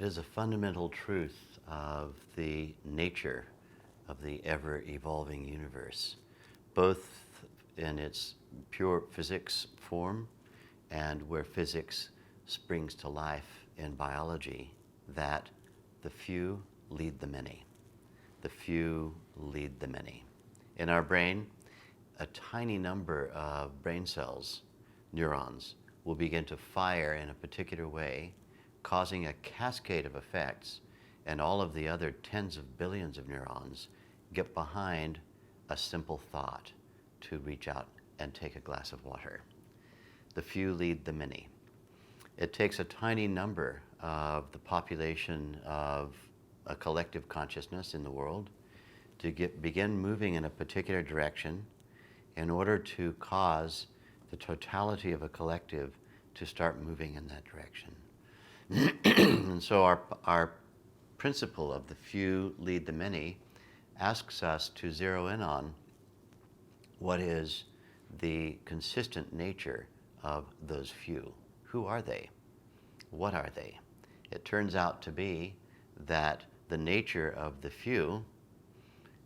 It is a fundamental truth of the nature of the ever-evolving universe, both in its pure physics form and where physics springs to life in biology, that the few lead the many. The few lead the many. In our brain, a tiny number of brain cells, neurons, will begin to fire in a particular way, causing a cascade of effects, and all of the other tens of billions of neurons get behind a simple thought to reach out and take a glass of water. The few lead the many. It takes a tiny number of the population of a collective consciousness in the world to begin moving in a particular direction in order to cause the totality of a collective to start moving in that direction. And so our principle of the few lead the many asks us to zero in on what is the consistent nature of those few. Who are they? What are they? It turns out to be that the nature of the few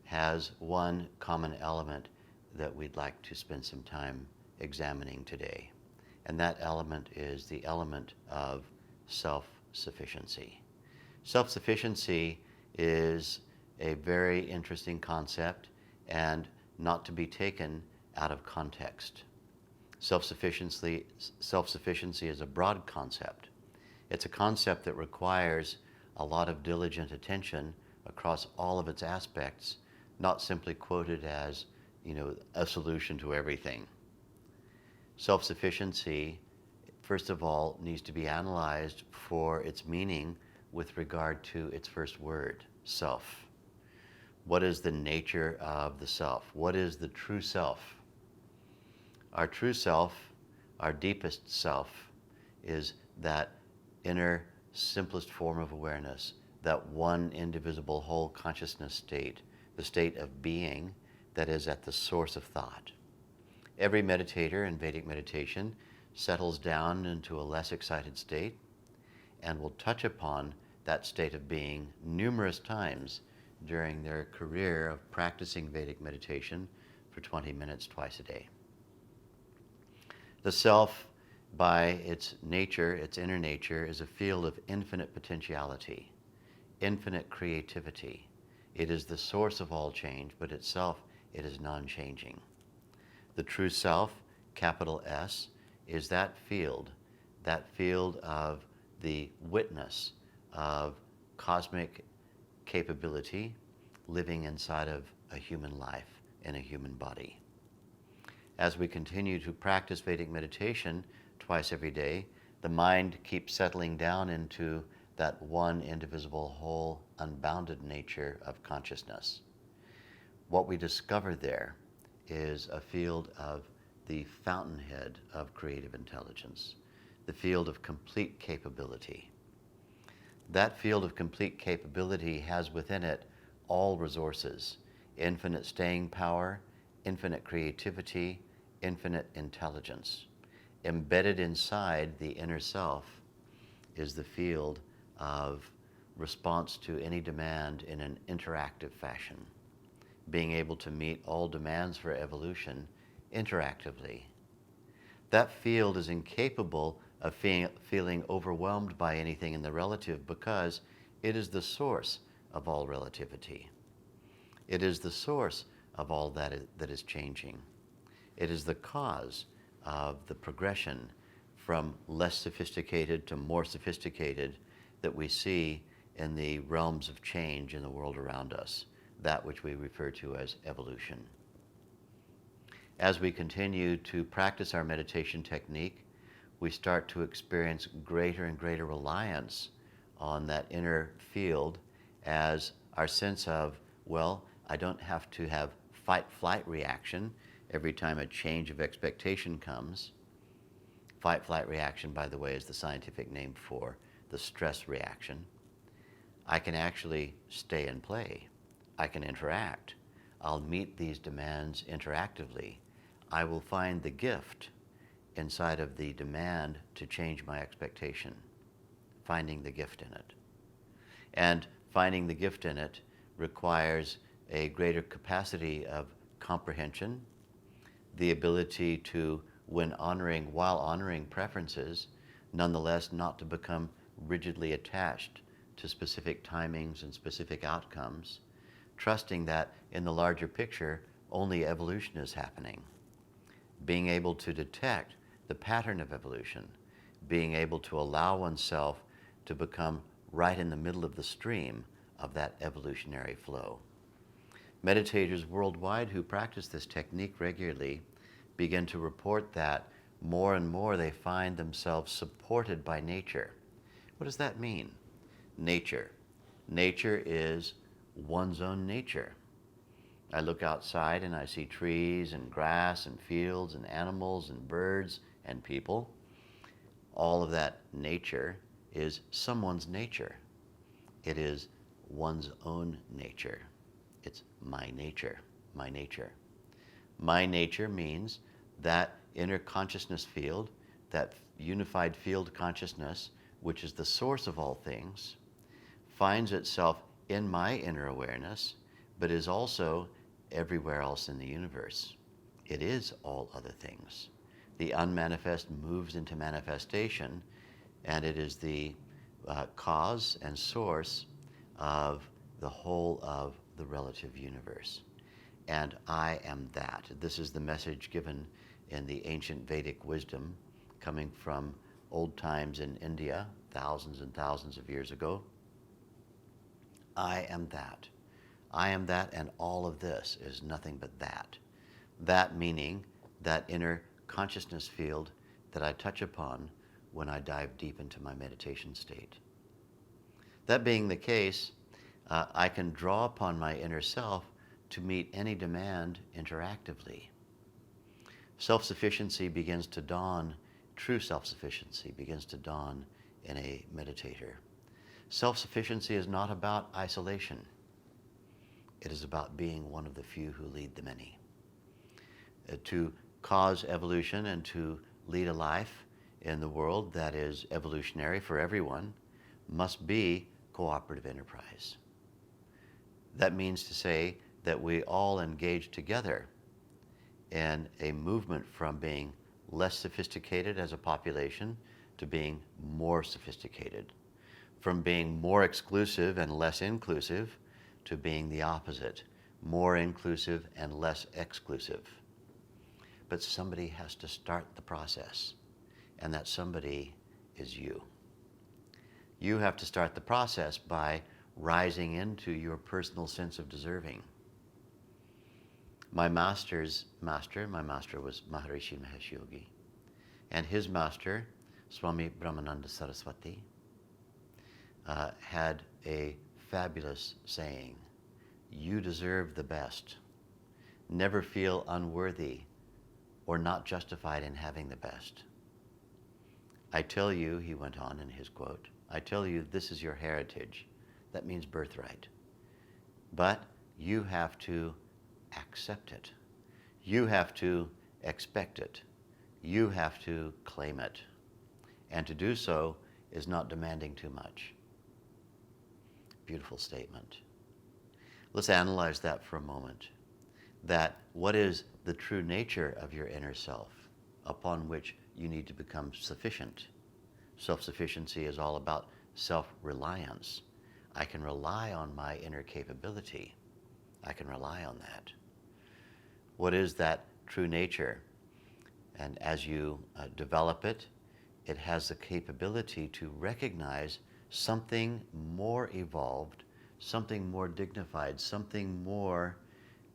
has one common element that we'd like to spend some time examining today. And that element is the element of self-sufficiency. Self-sufficiency is a very interesting concept and not to be taken out of context. Self-sufficiency is a broad concept. It's a concept that requires a lot of diligent attention across all of its aspects, not simply quoted as, a solution to everything. Self-sufficiency, first of all, needs to be analyzed for its meaning with regard to its first word, self. What is the nature of the self? What is the true self? Our true self, our deepest self, is that inner, simplest form of awareness, that one indivisible whole consciousness state, the state of being that is at the source of thought. Every meditator in Vedic meditation settles down into a less excited state and will touch upon that state of being numerous times during their career of practicing Vedic meditation for 20 minutes twice a day. The self, by its nature, its inner nature, is a field of infinite potentiality, infinite creativity. It is the source of all change, but itself, it is non-changing. The true self, capital S, is that field of the witness of cosmic capability living inside of a human life in a human body. As we continue to practice Vedic meditation twice every day, the mind keeps settling down into that one indivisible whole, unbounded nature of consciousness. What we discover there is a field of the fountainhead of creative intelligence, the field of complete capability. That field of complete capability has within it all resources, infinite staying power, infinite creativity, infinite intelligence. Embedded inside the inner self is the field of response to any demand in an interactive fashion, being able to meet all demands for evolution interactively. That field is incapable of feeling overwhelmed by anything in the relative because it is the source of all relativity. It is the source of all that is changing. It is the cause of the progression from less sophisticated to more sophisticated that we see in the realms of change in the world around us, that which we refer to as evolution. As we continue to practice our meditation technique, we start to experience greater and greater reliance on that inner field as our sense of, well, I don't have to have fight-flight reaction every time a change of expectation comes. Fight-flight reaction, by the way, is the scientific name for the stress reaction. I can actually stay and play. I can interact. I'll meet these demands interactively. I will find the gift inside of the demand to change my expectation, finding the gift in it. And finding the gift in it requires a greater capacity of comprehension, the ability to, while honoring preferences, nonetheless not to become rigidly attached to specific timings and specific outcomes, trusting that in the larger picture, only evolution is happening. Being able to detect the pattern of evolution, being able to allow oneself to become right in the middle of the stream of that evolutionary flow. Meditators worldwide who practice this technique regularly begin to report that more and more they find themselves supported by nature. What does that mean? Nature. Nature is one's own nature. I look outside and I see trees and grass and fields and animals and birds and people. All of that nature is someone's nature. It is one's own nature. It's my nature, my nature. My nature means that inner consciousness field, that unified field consciousness, which is the source of all things, finds itself in my inner awareness, but is also everywhere else in the universe. It is all other things. The unmanifest moves into manifestation, and it is the cause and source of the whole of the relative universe. And I am that. This is the message given in the ancient Vedic wisdom coming from old times in India, thousands and thousands of years ago. I am that. I am that, and all of this is nothing but that. That meaning that inner consciousness field that I touch upon when I dive deep into my meditation state. That being the case, I can draw upon my inner self to meet any demand interactively. Self-sufficiency begins to dawn, true self-sufficiency begins to dawn in a meditator. Self-sufficiency is not about isolation. It is about being one of the few who lead the many. To cause evolution and to lead a life in the world that is evolutionary for everyone must be cooperative enterprise. That means to say that we all engage together in a movement from being less sophisticated as a population to being more sophisticated, from being more exclusive and less inclusive to being the opposite, more inclusive and less exclusive. But somebody has to start the process, and that somebody is you. You have to start the process by rising into your personal sense of deserving. My master's master, my master was Maharishi Mahesh Yogi, and his master, Swami Brahmananda Saraswati, had a fabulous saying: you deserve the best. Never feel unworthy or not justified in having the best. I tell you, he went on in his quote, I tell you this is your heritage. That means birthright. But you have to accept it. You have to expect it. You have to claim it. And to do so is not demanding too much. Beautiful statement. Let's analyze that for a moment. That what is the true nature of your inner self upon which you need to become sufficient? Self-sufficiency is all about self-reliance. I can rely on my inner capability. I can rely on that. What is that true nature? And as you develop it, it has the capability to recognize something more evolved, something more dignified, something more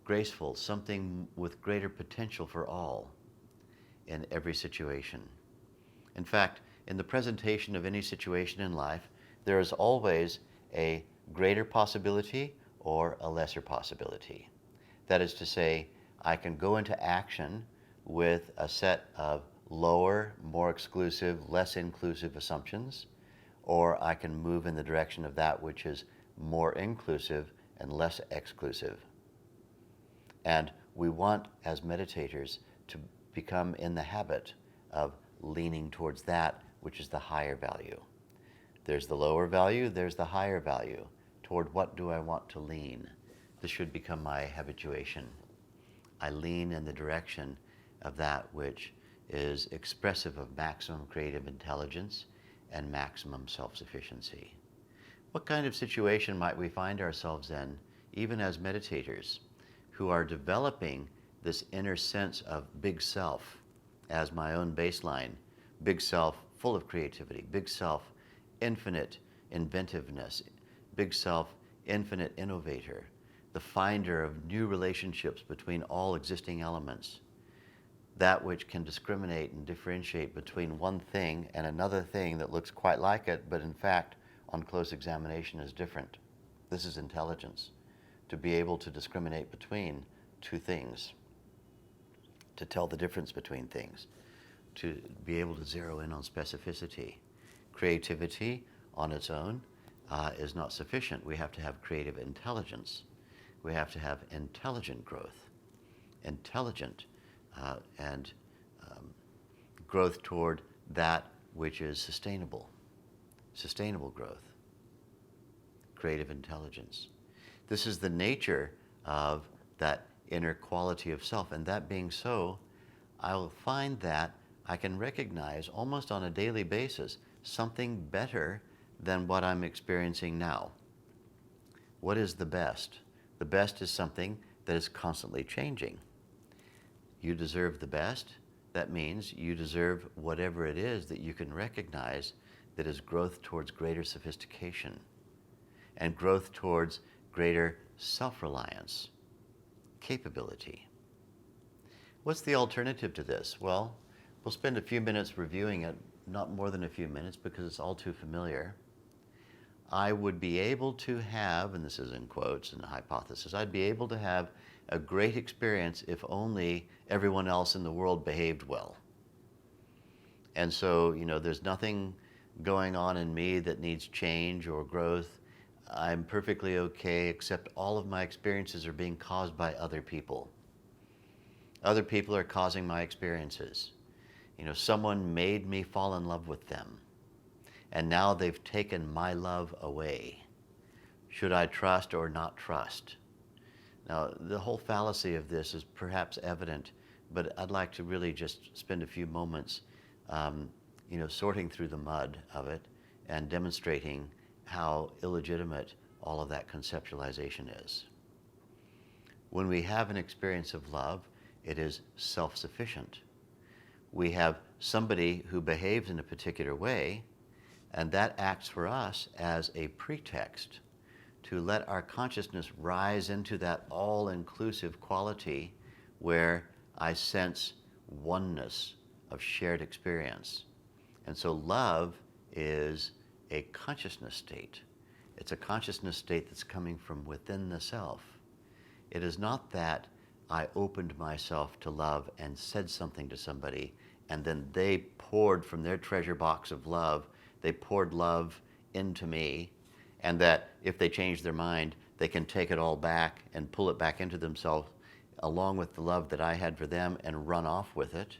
graceful, something with greater potential for all in every situation. In fact, in the presentation of any situation in life, there is always a greater possibility or a lesser possibility. That is to say, I can go into action with a set of lower, more exclusive, less inclusive assumptions, or I can move in the direction of that which is more inclusive and less exclusive. And we want, as meditators, to become in the habit of leaning towards that which is the higher value. There's the lower value, there's the higher value. Toward what do I want to lean? This should become my habituation. I lean in the direction of that which is expressive of maximum creative intelligence and maximum self-sufficiency. What kind of situation might we find ourselves in, even as meditators, who are developing this inner sense of big self as my own baseline, big self full of creativity, big self infinite inventiveness, big self infinite innovator, the finder of new relationships between all existing elements, that which can discriminate and differentiate between one thing and another thing that looks quite like it, but in fact, on close examination is different. This is intelligence, to be able to discriminate between two things, to tell the difference between things, to be able to zero in on specificity. Creativity on its own is not sufficient. We have to have creative intelligence. We have to have intelligent growth, intelligent and growth toward that which is sustainable growth, creative intelligence. This is the nature of that inner quality of self, and that being so, I will find that I can recognize almost on a daily basis something better than what I'm experiencing now. What is the best? The best is something that is constantly changing. You deserve the best. That means you deserve whatever it is that you can recognize that is growth towards greater sophistication and growth towards greater self-reliance, capability. What's the alternative to this? Well, we'll spend a few minutes reviewing it, not more than a few minutes because it's all too familiar. I would be able to have, and this is in quotes and a hypothesis, I'd be able to have a great experience if only everyone else in the world behaved well. And so, there's nothing going on in me that needs change or growth. I'm perfectly okay, except all of my experiences are being caused by other people. Other people are causing my experiences. Someone made me fall in love with them, and now they've taken my love away. Should I trust or not trust? Now, the whole fallacy of this is perhaps evident, but I'd like to really just spend a few moments, sorting through the mud of it and demonstrating how illegitimate all of that conceptualization is. When we have an experience of love, it is self-sufficient. We have somebody who behaves in a particular way, and that acts for us as a pretext to let our consciousness rise into that all-inclusive quality where I sense oneness of shared experience. And so love is a consciousness state. It's a consciousness state that's coming from within the self. It is not that I opened myself to love and said something to somebody, and then they poured from their treasure box of love, they poured love into me, and that if they change their mind, they can take it all back and pull it back into themselves along with the love that I had for them and run off with it.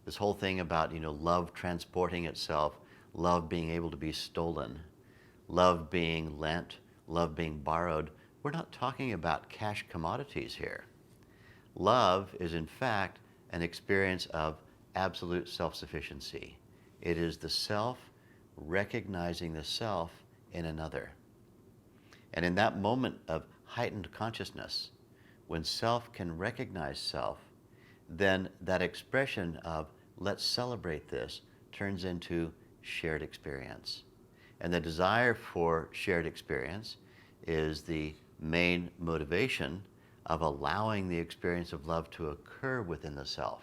This whole thing about, love transporting itself, love being able to be stolen, love being lent, love being borrowed. We're not talking about cash commodities here. Love is, in fact, an experience of absolute self-sufficiency. It is the self recognizing the self in another. And in that moment of heightened consciousness, when self can recognize self, then that expression of let's celebrate this turns into shared experience. And the desire for shared experience is the main motivation of allowing the experience of love to occur within the self.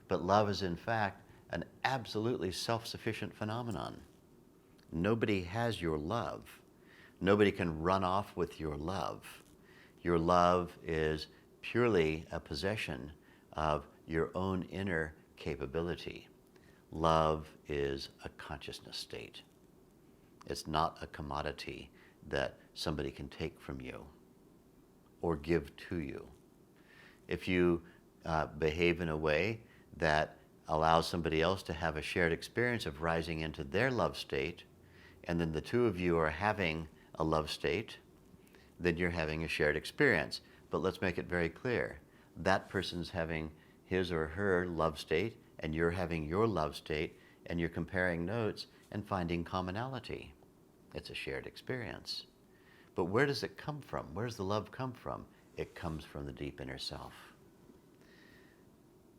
But love is, in fact, an absolutely self-sufficient phenomenon. Nobody has your love. Nobody can run off with your love. Your love is purely a possession of your own inner capability. Love is a consciousness state. It's not a commodity that somebody can take from you or give to you. If you behave in a way that allows somebody else to have a shared experience of rising into their love state, and then the two of you are having a love state, then you're having a shared experience. But let's make it very clear. That person's having his or her love state, and you're having your love state, and you're comparing notes and finding commonality. It's a shared experience. But where does it come from? Where does the love come from? It comes from the deep inner self.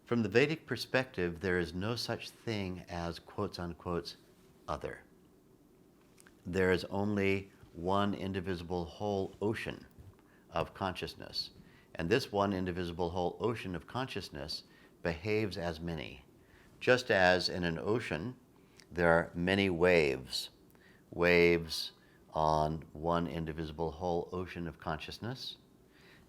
From the Vedic perspective, there is no such thing as quotes unquote other. There is only one indivisible whole ocean of consciousness. And this one indivisible whole ocean of consciousness behaves as many. Just as in an ocean, there are many waves. Waves on one indivisible whole ocean of consciousness.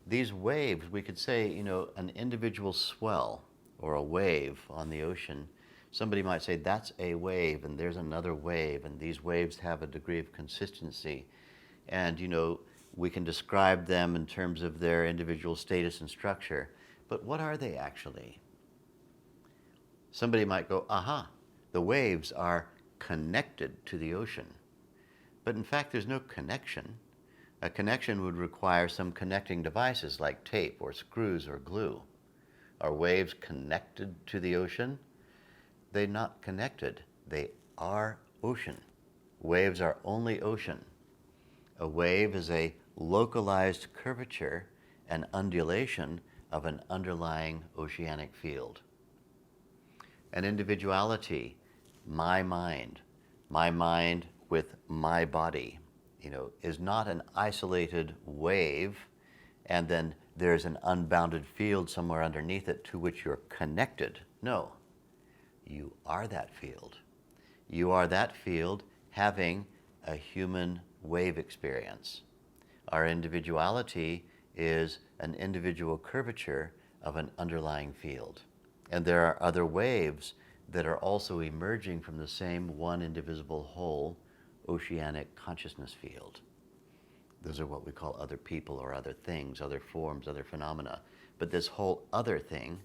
These waves, we could say, an individual swell or a wave on the ocean. Somebody might say that's a wave and there's another wave, and these waves have a degree of consistency. And we can describe them in terms of their individual status and structure. But what are they actually? Somebody might go, aha, the waves are connected to the ocean. But in fact, there's no connection. A connection would require some connecting devices like tape or screws or glue. Are waves connected to the ocean? They're not connected. They are ocean. Waves are only ocean. A wave is a localized curvature and undulation of an underlying oceanic field. An individuality, my mind with my body, is not an isolated wave and then there's an unbounded field somewhere underneath it to which you're connected. No, you are that field. You are that field having a human wave experience. Our individuality is an individual curvature of an underlying field. And there are other waves that are also emerging from the same one indivisible whole oceanic consciousness field. Those are what we call other people or other things, other forms, other phenomena. But this whole other thing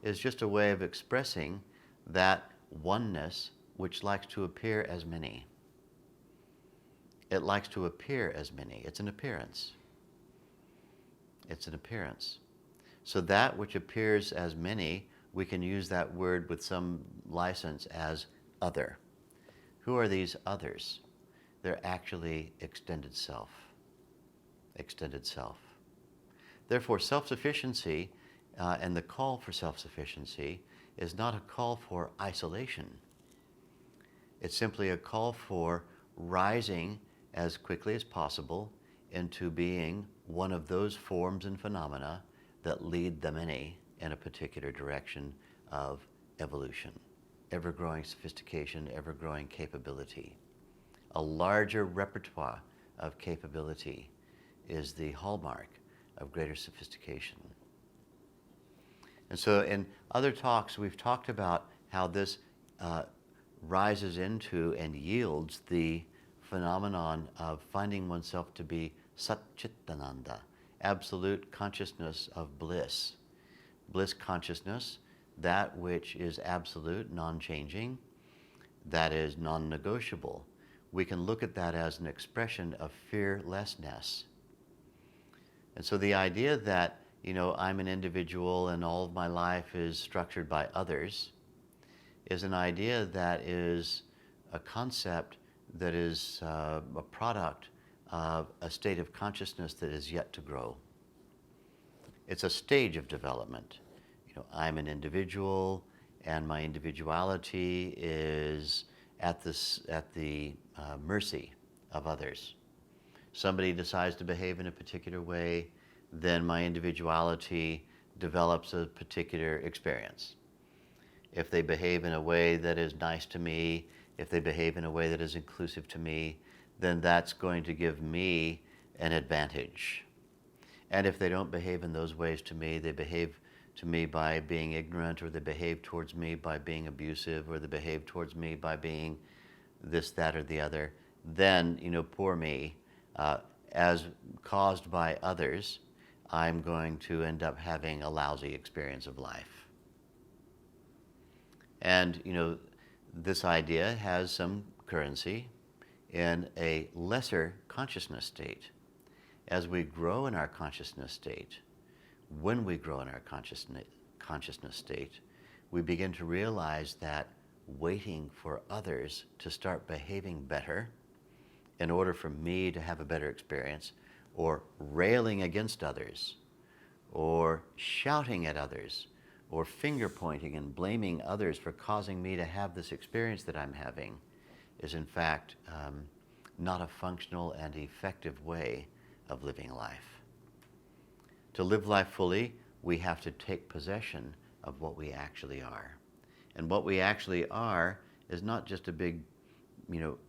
is just a way of expressing that oneness which likes to appear as many. It likes to appear as many. It's an appearance. It's an appearance. So that which appears as many, we can use that word with some license as other. Who are these others? They're actually extended self. Extended self. Therefore, self-sufficiency and the call for self-sufficiency is not a call for isolation. It's simply a call for rising as quickly as possible into being one of those forms and phenomena that lead the many in a particular direction of evolution, ever-growing sophistication, ever-growing capability. A larger repertoire of capability is the hallmark of greater sophistication. And so in other talks, we've talked about how this rises into and yields the phenomenon of finding oneself to be Satchitananda, absolute consciousness of bliss. Bliss consciousness, that which is absolute, non-changing, that is non-negotiable. We can look at that as an expression of fearlessness. And so the idea that, I'm an individual and all of my life is structured by others is an idea that is a concept that is a product of a state of consciousness that is yet to grow. It's a stage of development. I'm an individual and my individuality is at the mercy of others. Somebody decides to behave in a particular way, then my individuality develops a particular experience. If they behave in a way that is nice to me, if they behave in a way that is inclusive to me, then that's going to give me an advantage. And if they don't behave in those ways to me, they behave to me by being ignorant, or they behave towards me by being abusive, or they behave towards me by being this, that, or the other, then, poor me, as caused by others, I'm going to end up having a lousy experience of life. And, this idea has some currency. in a lesser consciousness state. As we grow in our consciousness state, when we grow in our consciousness state, we begin to realize that waiting for others to start behaving better in order for me to have a better experience, or railing against others, or shouting at others, or finger pointing and blaming others for causing me to have this experience that I'm having, is in fact not a functional and effective way of living life. To live life fully, we have to take possession of what we actually are. And what we actually are is not just a big,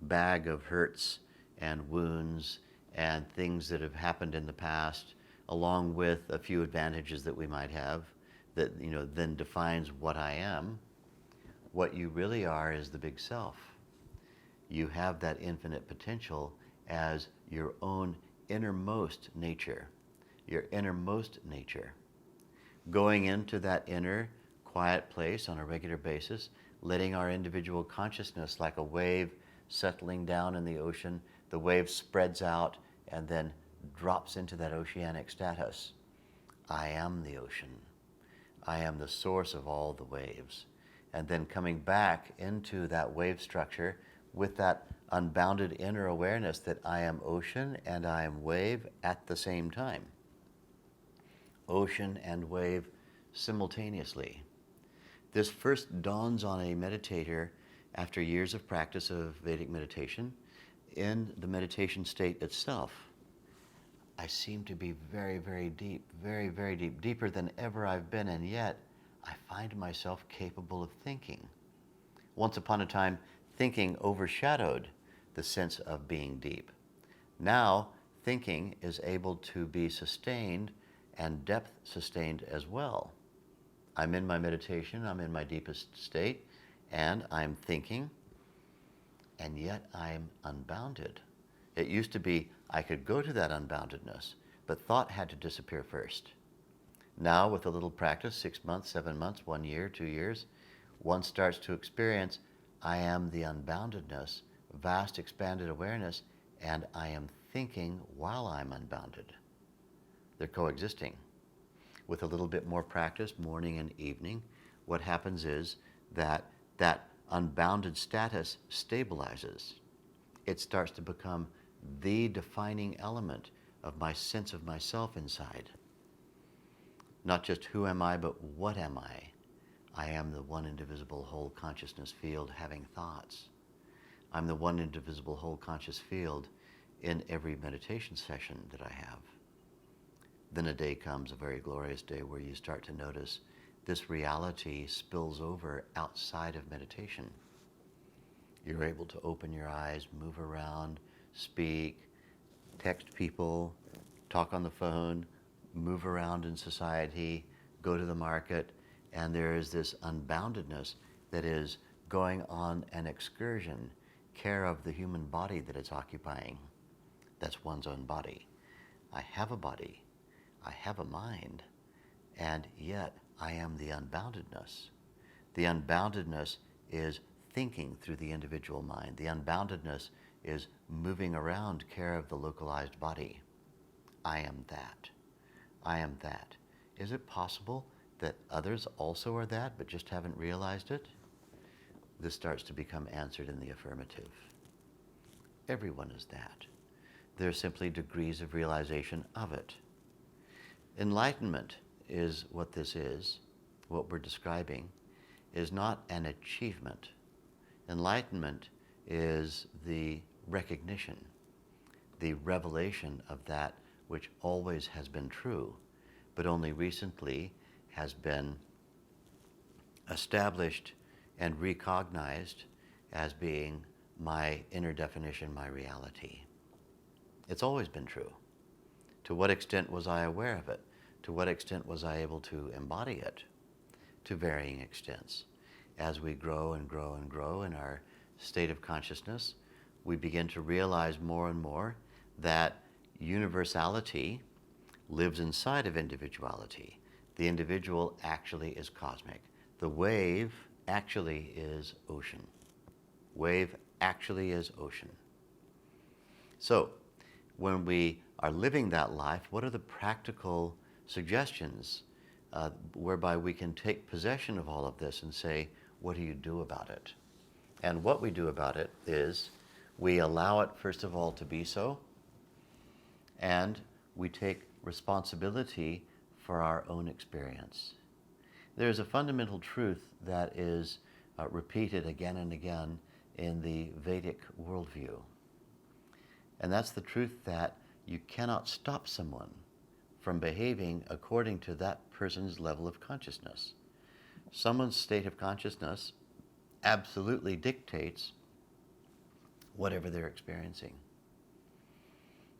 bag of hurts and wounds and things that have happened in the past, along with a few advantages that we might have that, then defines what I am. What you really are is the big self. You have that infinite potential as your own innermost nature, your innermost nature. Going into that inner quiet place on a regular basis, letting our individual consciousness, like a wave settling down in the ocean, the wave spreads out and then drops into that oceanic status. I am the ocean. I am the source of all the waves. And then coming back into that wave structure with that unbounded inner awareness that I am ocean and I am wave at the same time. Ocean and wave simultaneously. This first dawns on a meditator after years of practice of Vedic meditation. In the meditation state itself, I seem to be very, very deep, very, very deep, deeper than ever I've been, and yet I find myself capable of thinking. Once upon a time, thinking overshadowed the sense of being deep. Now, thinking is able to be sustained and depth sustained as well. I'm in my meditation, I'm in my deepest state, and I'm thinking, and yet I'm unbounded. It used to be I could go to that unboundedness, but thought had to disappear first. Now, with a little practice, 6 months, 7 months, 1 year, 2 years, one starts to experience I am the unboundedness, vast expanded awareness, and I am thinking while I'm unbounded. They're coexisting. With a little bit more practice, morning and evening, what happens is that unbounded status stabilizes. It starts to become the defining element of my sense of myself inside. Not just who am I, but what am I? I am the one indivisible whole consciousness field having thoughts. I'm the one indivisible whole conscious field in every meditation session that I have. Then a day comes, a very glorious day, where you start to notice this reality spills over outside of meditation. You're able to open your eyes, move around, speak, text people, talk on the phone, move around in society, go to the market, and there is this unboundedness that is going on an excursion, care of the human body that it's occupying. That's one's own body. I have a body, I have a mind, and yet I am the unboundedness. The unboundedness is thinking through the individual mind. The unboundedness is moving around care of the localized body. I am that. I am that. Is it possible that others also are that, but just haven't realized it? This starts to become answered in the affirmative. Everyone is that. There are simply degrees of realization of it. Enlightenment is what this is. What we're describing is not an achievement. Enlightenment is the recognition, the revelation of that which always has been true, but only recently has been established and recognized as being my inner definition, my reality. It's always been true. To what extent was I aware of it? To what extent was I able to embody it? To varying extents. As we grow and grow and grow in our state of consciousness, we begin to realize more and more that universality lives inside of individuality. The individual actually is cosmic. The wave actually is ocean. Wave actually is ocean. So when we are living that life, what are the practical suggestions whereby we can take possession of all of this and say, what do you do about it? And what we do about it is we allow it, first of all, to be so, and we take responsibility for our own experience. There's a fundamental truth that is repeated again and again in the Vedic worldview. And that's the truth that you cannot stop someone from behaving according to that person's level of consciousness. Someone's state of consciousness absolutely dictates whatever they're experiencing.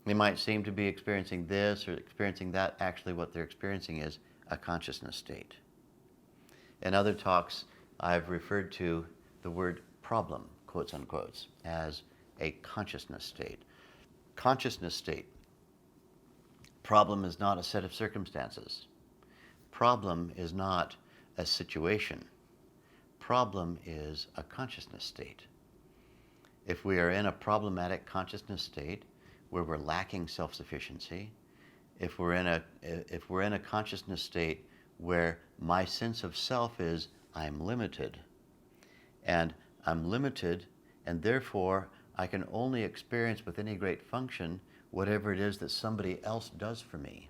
They might seem to be experiencing this or experiencing that. Actually, what they're experiencing is a consciousness state. In other talks, I've referred to the word problem, quotes unquotes, as a consciousness state. Consciousness state. Problem is not a set of circumstances. Problem is not a situation. Problem is a consciousness state. If we are in a problematic consciousness state where we're lacking self-sufficiency, if we're in a consciousness state where my sense of self is I'm limited, and therefore I can only experience with any great function whatever it is that somebody else does for me.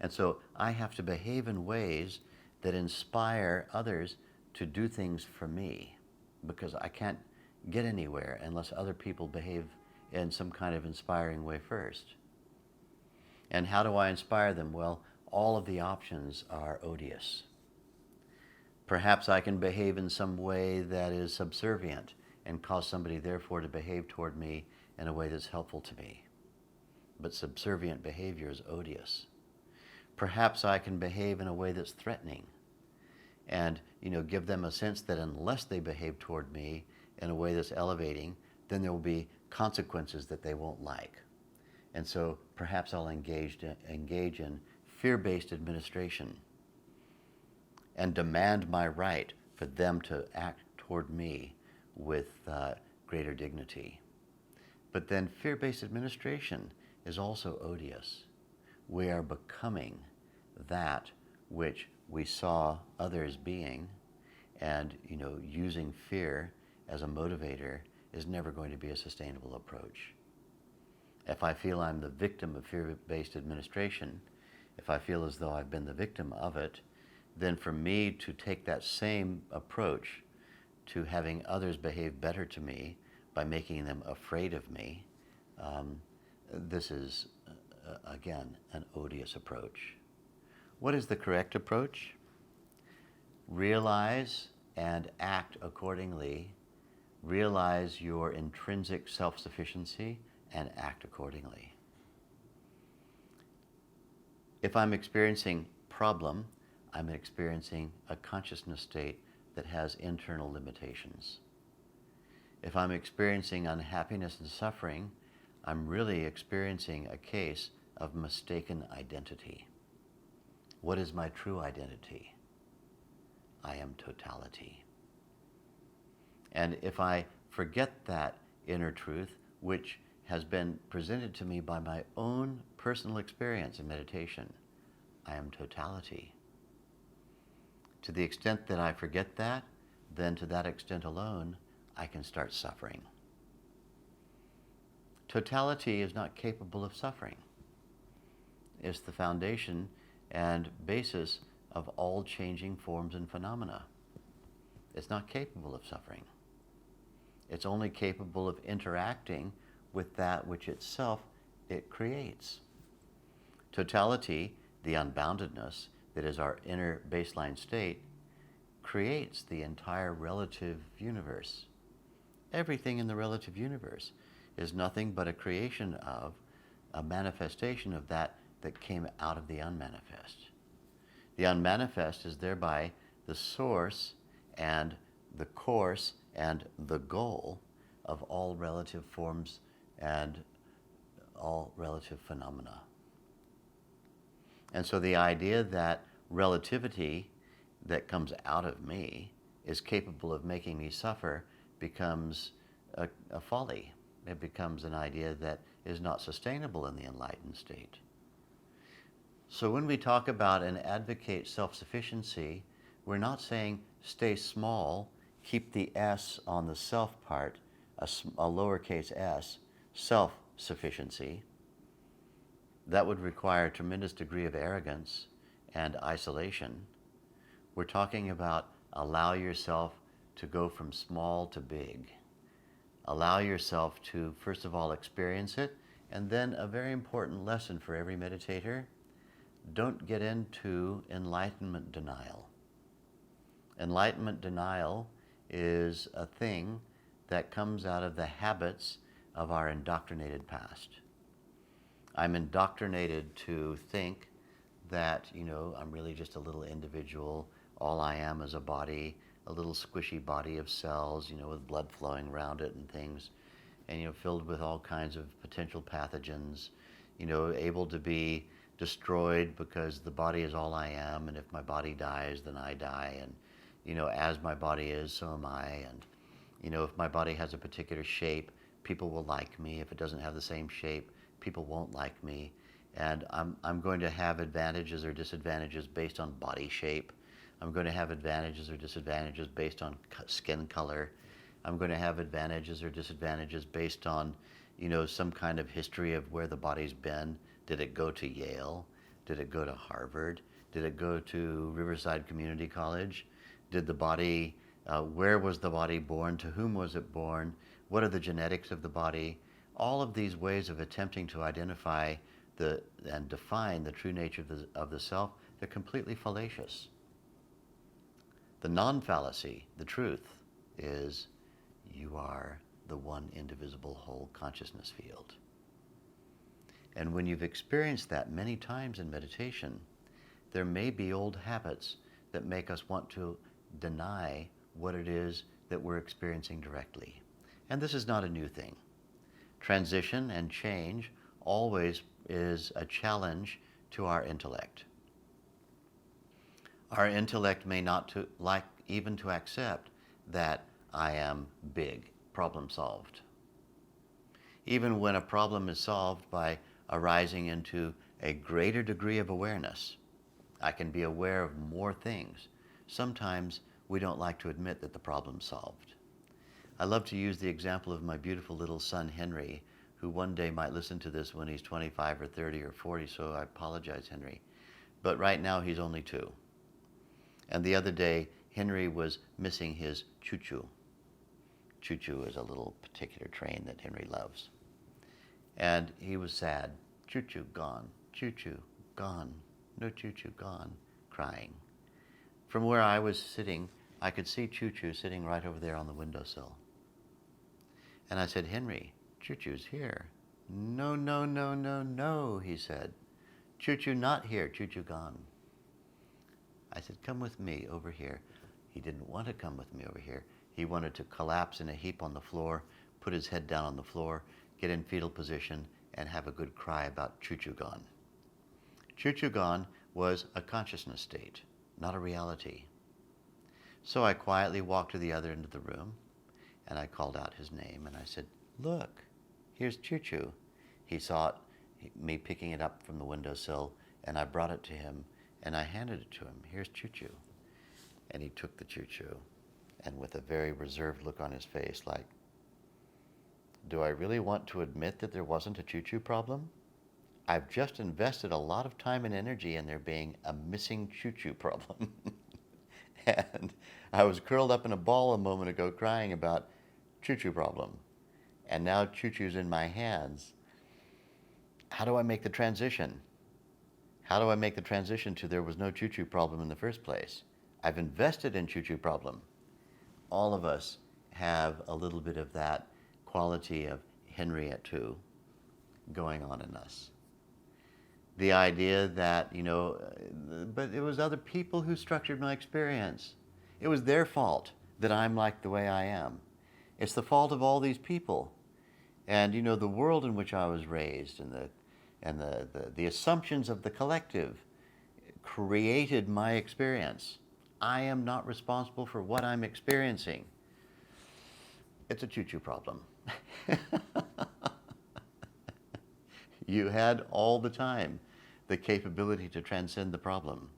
And so I have to behave in ways that inspire others to do things for me, because I can't get anywhere unless other people behave in some kind of inspiring way first. And how do I inspire them? Well, all of the options are odious. Perhaps I can behave in some way that is subservient and cause somebody therefore to behave toward me in a way that's helpful to me. But subservient behavior is odious. Perhaps I can behave in a way that's threatening and give them a sense that unless they behave toward me in a way that's elevating, then there will be consequences that they won't like. And so perhaps I'll engage in fear-based administration and demand my right for them to act toward me with greater dignity. But then fear-based administration is also odious. We are becoming that which we saw others being, and using fear as a motivator is never going to be a sustainable approach. If I feel I'm the victim of fear-based administration, if I feel as though I've been the victim of it, then for me to take that same approach to having others behave better to me by making them afraid of me, this is, again, an odious approach. What is the correct approach? Realize and act accordingly. Realize your intrinsic self-sufficiency and act accordingly. If I'm experiencing problem, I'm experiencing a consciousness state that has internal limitations. If I'm experiencing unhappiness and suffering, I'm really experiencing a case of mistaken identity. What is my true identity? I am totality. And if I forget that inner truth, which has been presented to me by my own personal experience in meditation, I am totality. To the extent that I forget that, then to that extent alone, I can start suffering. Totality is not capable of suffering. It's the foundation and basis of all changing forms and phenomena. It's not capable of suffering. It's only capable of interacting with that which itself it creates. Totality, the unboundedness that is our inner baseline state, creates the entire relative universe. Everything in the relative universe is nothing but a creation of, a manifestation of that came out of the unmanifest. The unmanifest is thereby the source and the course and the goal of all relative forms and all relative phenomena. And so the idea that relativity that comes out of me is capable of making me suffer becomes a folly. it becomes an idea that is not sustainable in the enlightened state. So when we talk about and advocate self-sufficiency, we're not saying stay small, keep the S on the self part, a lowercase s, self-sufficiency. That would require a tremendous degree of arrogance and isolation. We're talking about allow yourself to go from small to big. Allow yourself to, first of all, experience it, and then a very important lesson for every meditator, don't get into enlightenment denial. Enlightenment denial is a thing that comes out of the habits of our indoctrinated past. I'm indoctrinated to think that, I'm really just a little individual. All I am is a body, a little squishy body of cells, with blood flowing around it and things, and, filled with all kinds of potential pathogens, able to be destroyed because the body is all I am, and if my body dies, then I die, and, as my body is, so am I, and, if my body has a particular shape, people will like me. If it doesn't have the same shape, people won't like me, and I'm going to have advantages or disadvantages based on body shape. I'm going to have advantages or disadvantages based on skin color. I'm going to have advantages or disadvantages based on, some kind of history of where the body's been. Did it go to Yale? Did it go to Harvard? Did it go to Riverside Community College? Did the body, where was the body born? To whom was it born? What are the genetics of the body? All of these ways of attempting to identify and define the true nature of the self, they're completely fallacious. The non-fallacy, the truth, is you are the one indivisible whole consciousness field. And when you've experienced that many times in meditation, there may be old habits that make us want to deny what it is that we're experiencing directly. And this is not a new thing. Transition and change always is a challenge to our intellect. Our intellect may not like even to accept that I am big, problem solved. Even when a problem is solved by arising into a greater degree of awareness, I can be aware of more things. Sometimes we don't like to admit that the problem's solved. I love to use the example of my beautiful little son, Henry, who one day might listen to this when he's 25 or 30 or 40, so I apologize, Henry. But right now he's only 2. And the other day, Henry was missing his choo-choo. Choo-choo is a little particular train that Henry loves. And he was sad. Choo-choo gone, choo-choo gone, no choo-choo gone, crying. From where I was sitting, I could see choo-choo sitting right over there on the windowsill. And I said, Henry, choo-choo's here. No, no, no, no, no, he said. Choo-choo not here, choo-choo gone. I said, come with me over here. He didn't want to come with me over here. He wanted to collapse in a heap on the floor, put his head down on the floor, get in fetal position, and have a good cry about choo-choo gone. Choo-choo gone was a consciousness state, not a reality. So I quietly walked to the other end of the room, and I called out his name, and I said, look, here's choo-choo. He saw it, me picking it up from the windowsill, and I brought it to him, and I handed it to him. Here's choo-choo. And he took the choo-choo, and with a very reserved look on his face, like, do I really want to admit that there wasn't a choo-choo problem? I've just invested a lot of time and energy in there being a missing choo-choo problem. And I was curled up in a ball a moment ago crying about choo-choo problem. And now choo-choo's in my hands. How do I make the transition? How do I make the transition to there was no choo-choo problem in the first place? I've invested in choo-choo problem. All of us have a little bit of that quality of Henry at 2 going on in us. The idea that, but it was other people who structured my experience. It was their fault that I'm like the way I am. It's the fault of all these people. And, the world in which I was raised and the assumptions of the collective created my experience. I am not responsible for what I'm experiencing. It's a choo-choo problem. You had all the time the capability to transcend the problem,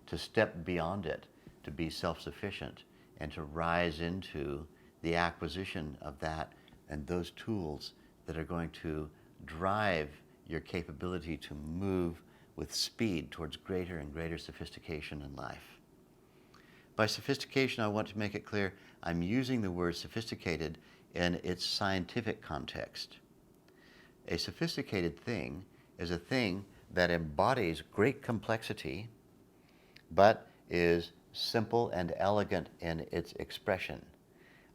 to step beyond it, to be self-sufficient, and to rise into the acquisition of that and those tools that are going to drive your capability to move with speed towards greater and greater sophistication in life. By sophistication, I want to make it clear I'm using the word sophisticated in its scientific context. A sophisticated thing is a thing that embodies great complexity, but is simple and elegant in its expression.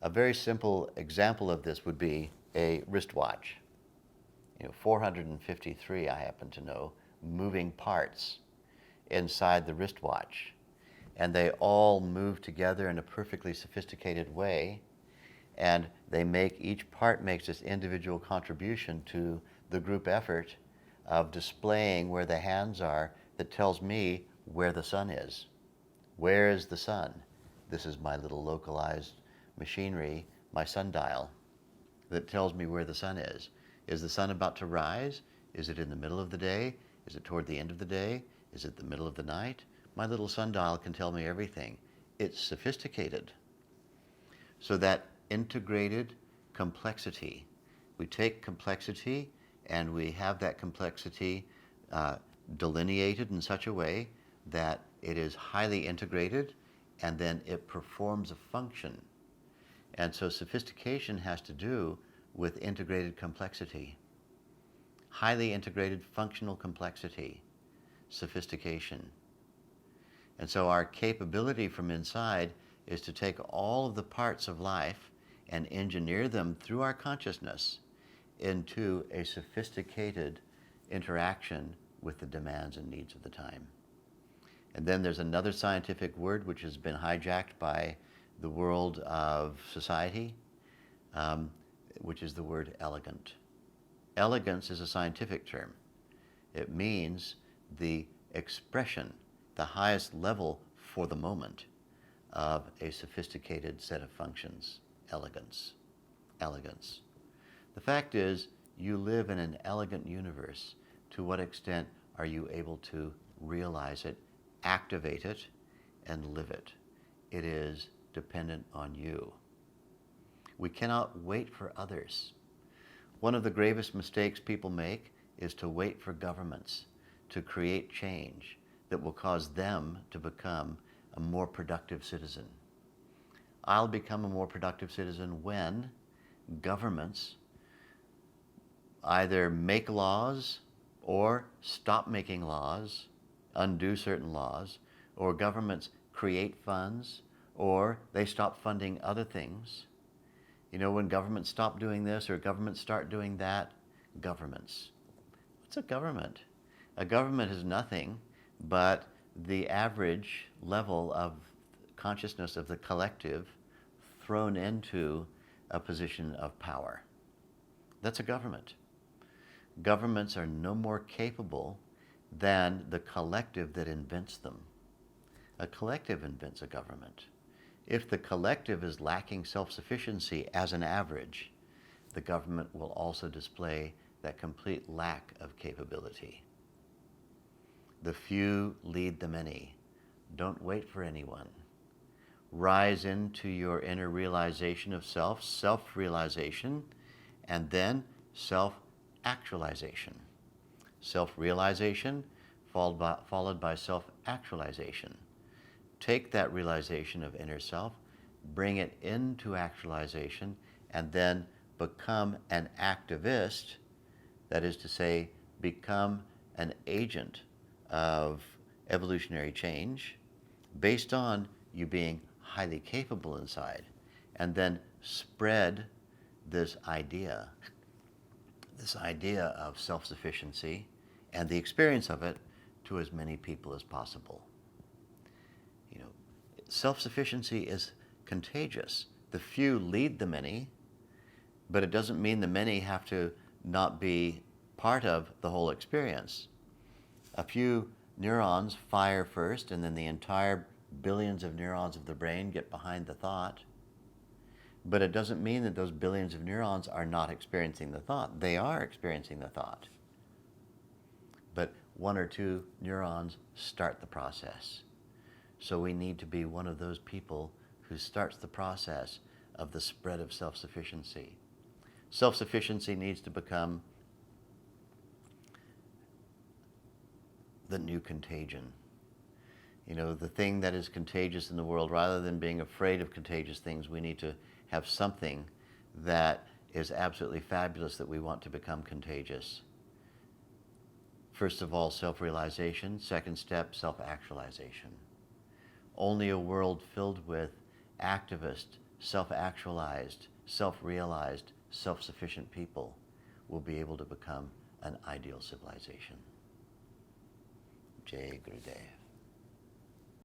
A very simple example of this would be a wristwatch. 453, I happen to know, moving parts inside the wristwatch. And they all move together in a perfectly sophisticated way. And each part makes this individual contribution to the group effort of displaying where the hands are that tells me where the sun is. Where is the sun? This is my little localized machinery, my sundial, that tells me where the sun is. Is the sun about to rise? Is it in the middle of the day? Is it toward the end of the day? Is it the middle of the night? My little sundial can tell me everything. It's sophisticated. So that integrated complexity, we take complexity and we have that complexity delineated in such a way that it is highly integrated, and then it performs a function. And so sophistication has to do with integrated complexity. Highly integrated functional complexity, sophistication. And so our capability from inside is to take all of the parts of life and engineer them through our consciousness into a sophisticated interaction with the demands and needs of the time. And then there's another scientific word which has been hijacked by the world of society, which is the word elegant. Elegance is a scientific term. It means the expression, the highest level for the moment of a sophisticated set of functions. Elegance. Elegance. The fact is, you live in an elegant universe. To what extent are you able to realize it, activate it, and live it? It is dependent on you. We cannot wait for others. One of the gravest mistakes people make is to wait for governments to create change that will cause them to become a more productive citizen. I'll become a more productive citizen when governments either make laws or stop making laws, undo certain laws, or governments create funds, or they stop funding other things. When governments stop doing this or governments start doing that, governments. What's a government? A government is nothing but the average level of consciousness of the collective thrown into a position of power. That's a government. Governments are no more capable than the collective that invents them. A collective invents a government. If the collective is lacking self-sufficiency as an average, the government will also display that complete lack of capability. The few lead the many. Don't wait for anyone. Rise into your inner realization of self, self-realization, and then self-actualization. Self-realization followed by self-actualization. Take that realization of inner self, bring it into actualization, and then become an activist, that is to say, become an agent of evolutionary change based on you being highly capable inside, and then spread this idea of self-sufficiency and the experience of it to as many people as possible. Self-sufficiency is contagious. The few lead the many, but it doesn't mean the many have to not be part of the whole experience. A few neurons fire first, and then the entire billions of neurons of the brain get behind the thought. But it doesn't mean that those billions of neurons are not experiencing the thought. They are experiencing the thought. one or two neurons start the process. So we need to be one of those people who starts the process of the spread of self-sufficiency. Self-sufficiency needs to become the new contagion. You know, the thing that is contagious in the world, rather than being afraid of contagious things, we need to have something that is absolutely fabulous that we want to become contagious. First of all, self-realization. Second step, self-actualization. Only a world filled with activist, self-actualized, self-realized, self-sufficient people will be able to become an ideal civilization. Jai Gurudev.